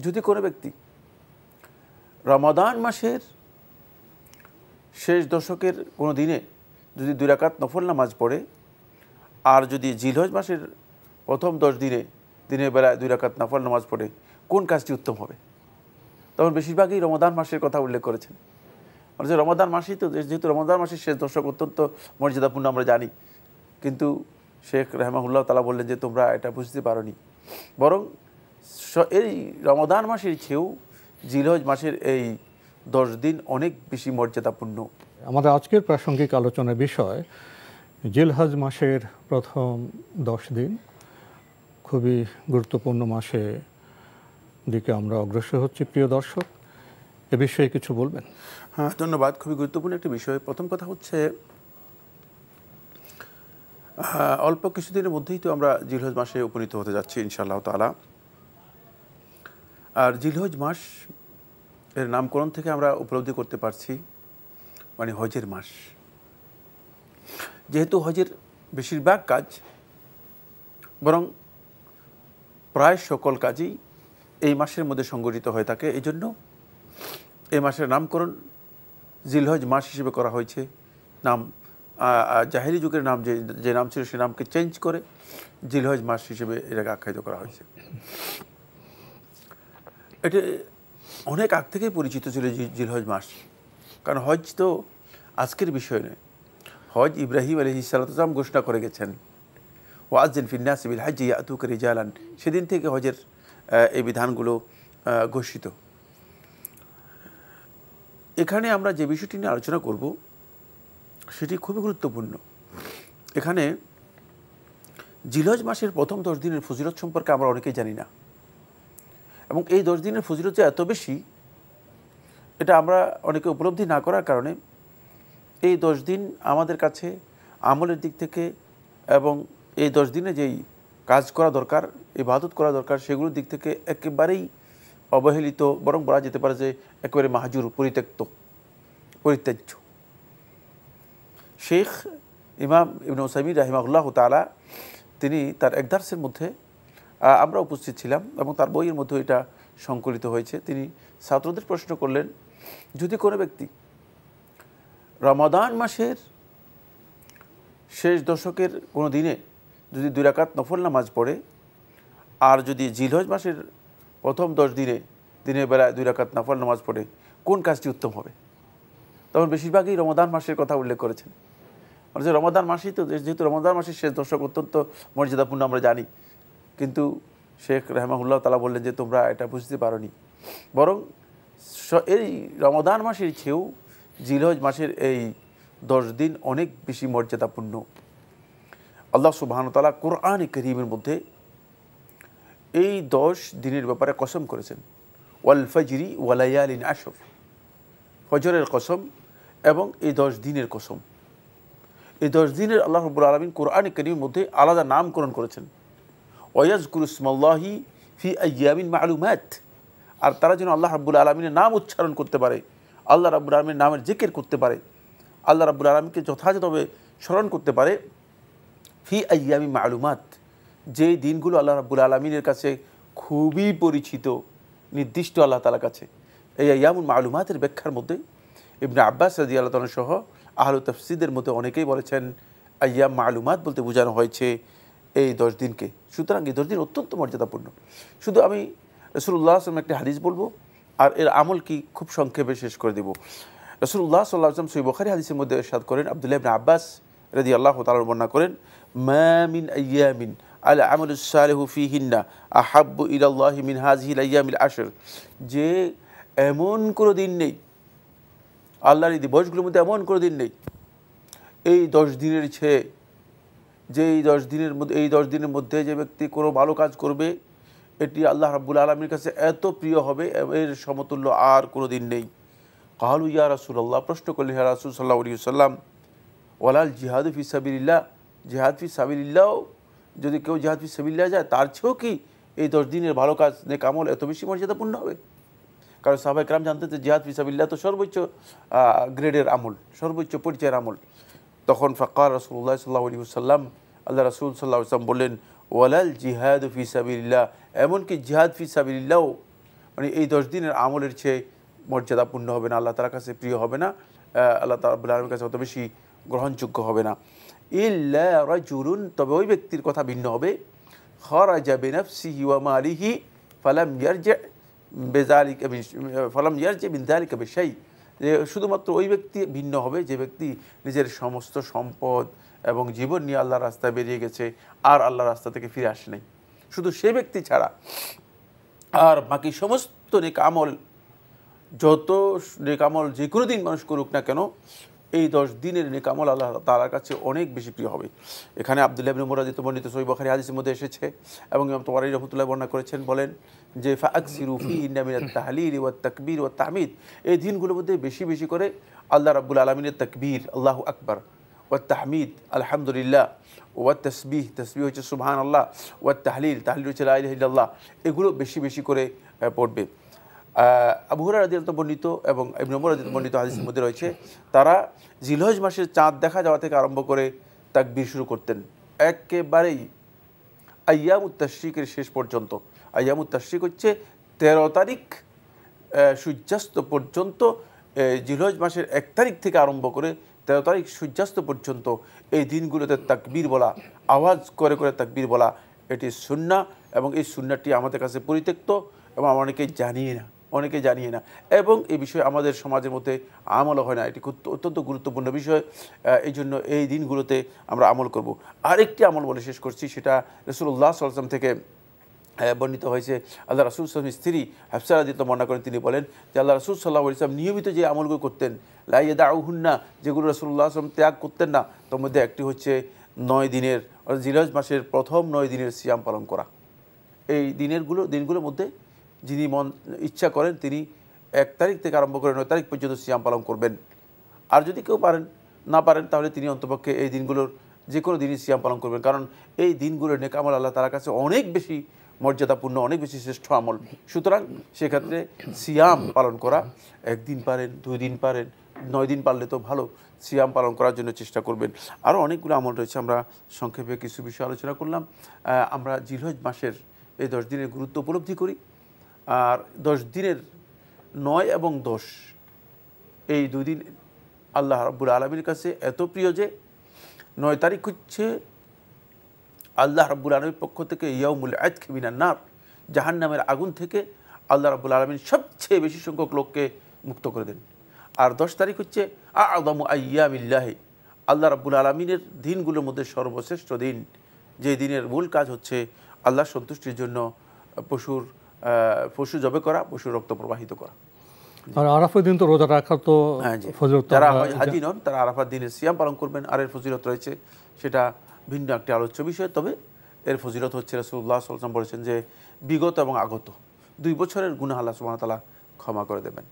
যদি কোনো ব্যক্তি রমাদান মাসের শেষ দশকের কোনো দিনে যদি 2 রাকাত নফল নামাজ পড়ে, আর যদি জিলহজ মাসের প্রথম 10 দিনে দিনের বেলায় 2 রাকাত নফল নামাজ পড়ে, কোন কাজটি উত্তম হবে? তখন বেশিরভাগই রমাদান মাসের কথা উল্লেখ করেছেন। মানে যে রমাদান মাসই তো, যেহেতু রমাদান মাসের শেষ দশক অত্যন্ত মর্যাদাপূর্ণ আমরা জানি, কিন্তু শেখ রাহমাহুল্লাহ তাআলা বললেন যে তোমরা এটা বুঝতে পারোনি, বরং এই রমাদান মাসের চেয়েও জিলহজ মাসের এই 10 দিন অনেক বেশি মর্যাদাপূর্ণ। আমাদের আজকের প্রাসঙ্গিক আলোচনার বিষয় জিলহজ মাসের প্রথম 10 দিন, খুবই গুরুত্বপূর্ণ মাসে দিকে আমরা অগ্রসর হচ্ছি। প্রিয় দর্শক, এ বিষয়ে কিছু বলবেন? হ্যাঁ, ধন্যবাদ। খুবই গুরুত্বপূর্ণ একটি বিষয়। প্রথম কথা হচ্ছে, অল্প কিছুদিনের মধ্যেই তো আমরা জিলহজ মাসে উপনীত হতে যাচ্ছি ইনশাআল্লাহ তাআলা। আর জিলহজ মাস এর নামকরণ থেকে আমরা উপলব্ধি করতে পারছি মানে হজের মাস। যেহেতু হজের বেশিরভাগ কাজ, বরং প্রায় সকল কাজই এই মাসের মধ্যে সংগঠিত হয়ে থাকে, এই জন্য এই মাসের নামকরণ জিলহজ মাস হিসেবে করা হয়েছে। নাম জাহেলি যুগের নাম যে নাম ছিল সে নামকে চেঞ্জ করে জিলহজ মাস হিসেবে এটাকে আখ্যায়িত করা হয়েছে। এটি অনেক আগ থেকেই পরিচিত ছিল জিলহজ মাস, কারণ হজ তো আজকের বিষয় নয়। হজ ইব্রাহিম আলাইহিস সালাম ঘোষণা করে গেছেন, ওয়াজ্জিন ফিন্নাসি বিল হজ্জি ইয়াতুকা রিজালান। সেদিন থেকে হজের এই বিধানগুলো ঘোষিত। এখানে আমরা যে বিষয়টি নিয়ে আলোচনা করব সেটি খুবই গুরুত্বপূর্ণ। এখানে জিলহজ মাসের প্রথম 10 দিনের ফজিলত সম্পর্কে আমরা অনেকেই জানি না, এবং এই 10 দিনের ফজিলত যে এত বেশি, এটা আমরা অনেকে উপলব্ধি না করার কারণে এই 10 দিন আমাদের কাছে আমলের দিক থেকে এবং এই 10 দিনে যেই কাজ করা দরকার, ইবাদত করা দরকার, সেগুলোর দিক থেকে একেবারেই অবহেলিত, বরং বলা যেতে পারে যে একেবারে মাহজুর, পরিত্যাজ্য। শেখ ইমাম ইবনে উসাইমিন রাহিমাহুল্লাহ তাআলা তিনি তার এক দার্সের মধ্যে আমরা উপস্থিত ছিলাম এবং তার বইয়ের মধ্যে এটা সংকলিত হয়েছে। তিনি ছাত্রদের প্রশ্ন করলেন, যদি কোনো ব্যক্তি রমাদান মাসের শেষ দশকের কোনো দিনে যদি 2 রাকাত নফল নামাজ পড়ে, আর যদি জিলহজ মাসের প্রথম 10 দিনে দিনের বেলায় 2 রাকাত নফল নামাজ পড়ে, কোন কাজটি উত্তম হবে? তখন বেশিরভাগই রমাদান মাসের কথা উল্লেখ করেছেন। মানে যে রমাদান মাসই তো, যেহেতু রমাদান মাসের শেষ দশক অত্যন্ত মর্যাদাপূর্ণ আমরা জানি, কিন্তু শেখ রাহমাহুল্লাহ তাআলা বললেন যে তোমরা এটা বুঝতে পারোনি, বরং এই রমাদান মাসের চেয়েও জিলহজ মাসের এই 10 দিন অনেক বেশি মর্যাদাপূর্ণ। আল্লাহ সুবহানাহু ওয়া তাআলা কোরআনে কারীমের মধ্যে এই 10 দিনের ব্যাপারে কসম করেছেন, ওয়াল ফাজরি ওয়া লায়ালিন আশর, ফজরের কসম এবং এই 10 দিনের কসম। এই 10 দিনের আল্লাহ রাব্বুল আলামিন কোরআনে কারীমের মধ্যে আলাদা নামকরণ করেছেন, ওয়ায়াজকুরু ইসমাল্লাহি ফি আইয়ামিন মা'লুমাত, আর তারা যেন আল্লাহ রাব্বুল আলামিনের নাম উচ্চারণ করতে পারে, আল্লাহ রাব্বুল আলামিনের নামের জিকির করতে পারে, আল্লাহ রাব্বুল আলামিনকে যথাযথভাবে স্মরণ করতে পারে। ফি আইয়ামিন মা'লুমাত, যে দিনগুলো আল্লাহ রাব্বুল আলামিনের কাছে খুবই পরিচিত, নির্দিষ্ট আল্লাহ তাআলার কাছে। এই আইয়ামুল মা'লুমাতের ব্যাখ্যার মধ্যে ইবনে আব্বাস রাদিয়াল্লাহু তাআলা সহ আহলে তাফসীরদের মধ্যে অনেকেই বলেছেন আইয়াম মা'লুমাত বলতে বোঝানো হয়েছে এই 10 দিনকে। সুতরাং এই 10 দিন অত্যন্ত মর্যাদাপূর্ণ। শুধু আমি রাসূলুল্লাহ সাল্লাল্লাহু আলাইহি ওয়াসাল্লাম একটি হাদিস বলবো আর এর আমল কি খুব সংক্ষেপে শেষ করে দেব। রাসূলুল্লাহ সাল্লাল্লাহু আলাইহি ওয়াসাল্লাম সহিহ বুখারী হাদিসের মধ্যে ইরশাদ করেন, আব্দুল্লাহ ইবনে আব্বাস রাদিয়াল্লাহু তাআলা বর্ণনা করেন, মা মিন আইয়ামিন আল আমালুস সালিহু ফীহিন্না আহাব্বু ইলাল্লাহি মিন হাযিহিল আইয়ামিল আশর, যে এমন কোনো দিন নেই, আল্লাহর এই দিবসগুলোর মধ্যে এমন কোনো দিন নেই এই 10 দিনের চেয়ে, যে এই 10 দিনের মধ্যে যে ব্যক্তি কোনো ভালো কাজ করবে এটি আল্লাহ রাব্বুল আলামিনের কাছে এত প্রিয় হবে, এর সমতুল্য আর কোনো দিন নেই। কালু ইয়া রাসূলুল্লাহ, প্রশ্ন করলেন হে রাসূল সাল্লাল্লাহু আলাইহি ওয়াসাল্লাম, ওয়ালাল জিহাদু ফি সাবিলিল্লাহ, জিহাদ ফি সাবিলিল্লাহ, যদি কেউ জিহাদ ফি সাবিলিল্লাহ যায় তার চেয়েও কি এই 10 দিনের ভালো কাজ নেক আমল এত বেশি মর্যাদাপূর্ণ হবে? কারণ সাহাবায়ে কেরাম জানতেন যে জিহাদ ফি সাবিলিল্লাহ তো সর্বোচ্চ গ্রেডের আমল, সর্বোচ্চ পর্যায়ের আমল। তখন ফাকার রাসূলুল্লাহ সাল্লাল্লাহু আলাইহি ওয়াসাল্লাম, আল্লাহ রাসূল সাল্লাল্লাহু আলাইহি ওয়াসাল্লাম বললেন, ওয়ালাল জিহাদু ফি সাবিলিল্লাহ, এমনকি জিহাদ ফি সাবিলিল্লাহ মানে এই 10 দিনের আমলের চেয়ে মর্যাদাপূর্ণ হবে না, আল্লাহ তাআলার কাছে প্রিয় হবে না, আল্লাহ রাব্বুল আলামিনের কাছে অত বেশি গ্রহণযোগ্য হবে না। ইল্লা রাজুলুন, তবে ওই ব্যক্তির কথা ভিন্ন হবে, খারাজা বিনাফসিহি ওয়া মালিহি ফালাম ইয়ারজি বিযালিকা ফালাম ইয়ারজি মিন যালিকা বিশাই, যে শুধুমাত্র ওই ব্যক্তি ভিন্ন হবে যে ব্যক্তি নিজের সমস্ত সম্পদ এবং জীবন নিয়ে আল্লাহর রাস্তায় বেরিয়ে গেছে আর আল্লাহর রাস্তা থেকে ফিরে আসে নাই, শুধু সে ব্যক্তি ছাড়া। আর বাকি সমস্ত নেক আমল, যত নেক আমল যে কোনো দিন মানুষ করুক না কেন, এই 10 দিনের নেক আমল আল্লাহ তাআলার কাছে অনেক বেশি প্রিয় হবে। এখানে আব্দুল্লাহ ইবনে উমর রাদিয়াল্লাহু বর্ণিত সহিহ বুখারী হাদিসের মধ্যে এসেছে এবং ইমাম তাবারী রাহমাতুল্লাহ বর্ণনা করেছেন, বলেন যে ফাআকসিরু ফীহিন্না মিনাত তাহলিল ওয়াত তাকবীর ওয়াত তাহমিদ, এই দিনগুলোর মধ্যে বেশি বেশি করে আল্লাহ রাব্বুল আলামিনের তাকবীর আল্লাহু আকবার, ওয়াত তাহমিদ আলহামদুলিল্লাহ, ওয়াত তাসবিহ তাসবিহ হচ্ছে সুবহানাল্লাহ, ওয়াত তাহলিল তাহলিল হচ্ছে লা ইলাহা ইল্লাল্লাহ, এগুলো বেশি বেশি করে পড়বে। আবু হুরায়রা রাদিয়াল্লাহু বর্ণিত এবং ইবনে উমর রাদিয়াল্লাহু বর্ণিত হাদিসের মধ্যে রয়েছে, তারা জিলহজ মাসের চাঁদ দেখা যাওয়া থেকে আরম্ভ করে তাকবীর শুরু করতেন একেবারেই আইয়ামুত তাশরিকের শেষ পর্যন্ত। আইয়ামুত তাশরিক হচ্ছে 13 তারিখ সূর্যাস্ত পর্যন্ত, জিলহজ মাসের 1 তারিখ থেকে আরম্ভ করে 13 তারিখ সূর্যাস্ত পর্যন্ত এই দিনগুলোতে তাকবীর বলা, আওয়াজ করে করে তাকবীর বলা, এটি সুন্নাহ এবং এই সুন্নাহটি আমাদের কাছে পরিত্যক্ত এবং আমরা অনেকেই জানিয়ে না এবং এই বিষয়ে আমাদের সমাজের মধ্যে আমল হয় না। এটি অত্যন্ত গুরুত্বপূর্ণ বিষয়, এই জন্য এই দিনগুলোতে আমরা আমল করব। আরেকটি আমল বলে শেষ করছি, সেটা রাসূলুল্লাহ সাল্লাল্লাহু আলাইহি ওয়াসাল্লাম থেকে বর্ণিত হয়েছে। আল্লাহ রাসূল সাল্লাল্লাহু আলাইহি ওয়াসাল্লামের স্ত্রী হাফসা রাদিয়াল্লাহু আনহা বর্ণনা করেন, তিনি বলেন যে আল্লাহ রাসূল সাল্লাল্লাহু আলাইহি ওয়াসাল্লাম নিয়মিত যে আমলগুলো করতেন, লা ইয়াদাউহুন্না, যেগুলো রাসূলুল্লাহ সাল্লাল্লাহু আলাইহি ওয়াসাল্লাম ত্যাগ করতেন না, তার মধ্যে একটি হচ্ছে 9 দিনের জিলহজ মাসের প্রথম 9 দিনের সিয়াম পালন করা। এই দিনগুলোর মধ্যে যিনি ইচ্ছা করেন তিনি 1 তারিখ থেকে আরম্ভ করে 9 তারিখ পর্যন্ত সিয়াম পালন করবেন। আর যদি কেউ না পারেন তাহলে তিনি অন্তপক্ষে এই দিনগুলোর যে কোনো দিনই সিয়াম পালন করবেন, কারণ এই দিনগুলোর নেক আমল আল্লাহ তাআলার কাছে অনেক বেশি মর্যাদাপূর্ণ, অনেক বেশি শ্রেষ্ঠ আমল। সুতরাং সেক্ষেত্রে সিয়াম পালন করা, 1 দিন পারেন, 2 দিন পারেন, 9 দিন পারলে তো ভালো, সিয়াম পালন করার জন্য চেষ্টা করবেন। আরও অনেকগুলো আমল রয়েছে, আমরা সংক্ষেপে কিছু বিষয় আলোচনা করলাম। আমরা জিলহজ মাসের এই 10 দিনের গুরুত্ব উপলব্ধি করি। আর 10 দিনের 9 এবং 10 এই 2 দিন আল্লাহ রাব্বুল আলামিনের কাছে এত প্রিয় যে 9 তারিখ হচ্ছে আল্লাহ রাব্বুল আলামিনের পক্ষ থেকে ইয়াউমুল আতক মিনান নার, জাহান্নামের আগুন থেকে আল্লাহ রাব্বুল আলামিন সবচেয়ে বেশি সংখ্যক লোককে মুক্ত করে দেন। আর 10 তারিখ হচ্ছে আ'যামু আইয়ামিল্লাহি, আল্লাহ রাব্বুল আলামিনের দিনগুলোর মধ্যে সর্বশ্রেষ্ঠ দিন, যে দিনের মূল কাজ হচ্ছে আল্লাহর সন্তুষ্টির জন্য পশু জবে করা, পশুর রক্ত প্রবাহিত করা। আর আরাফার দিন তো রোজা রাখা তো ফজিলত, যারা হাজি নন তারা আরাফার দিনে সিয়াম পালন করবেন। আর এর ফজিলত রয়েছে, সেটা ভিন্ন একটি আলোচ্য বিষয়। তবে এর ফজিলত হচ্ছে রাসূলুল্লাহ সাল্লাল্লাহু আলাইহি ওয়াসাল্লাম বলেছেন যে বিগত এবং আগত 2 বছরের গুনাহ আল্লাহ সুবহানাহু ওয়া তাআলা ক্ষমা করে দেবেন।